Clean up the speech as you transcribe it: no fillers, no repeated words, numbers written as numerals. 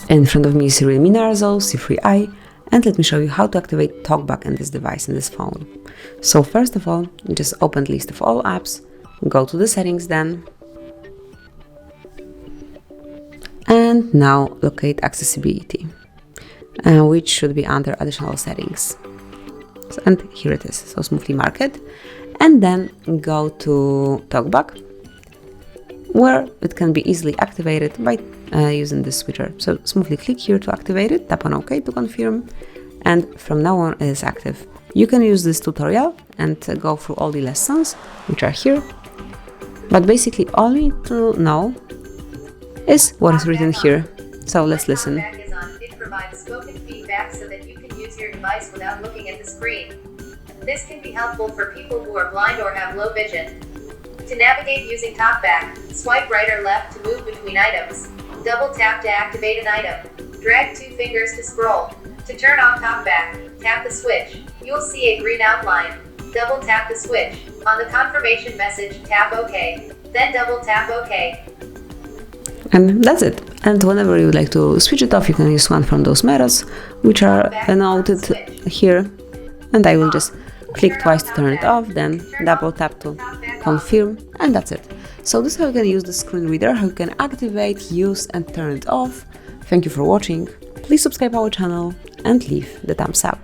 In front of me is REALME C3i, and let me show you how to activate TalkBack in this device, in this phone. So first of all, you just open list of all apps, go to the settings then, and now locate accessibility, which should be under additional settings. And here it is, so smoothly mark it, and then go to TalkBack, where it can be easily activated by using this switcher. So smoothly click here to activate it, tap on OK to confirm, and from now on it is active. You can use this tutorial and go through all the lessons which are here, but basically all you need to know is what is written here. So let's listen. It provides spoken feedback so that you can use your device without looking at the screen. This can be helpful for people who are blind or have low vision. To navigate using TalkBack, swipe right or left to move between items. Double tap to activate an item. Drag 2 fingers to scroll. To turn off TalkBack, tap the switch. You'll see a green outline. Double tap the switch. On the confirmation message, tap OK. Then double tap OK. And that's it. And whenever you would like to switch it off, you can use one from those methods, which are noted here. And I will just click twice to turn it off, then double tap to confirm, and that's it. So this is how you can use the screen reader, how you can activate, use and turn it off. Thank you for watching. Please subscribe our channel and leave the thumbs up.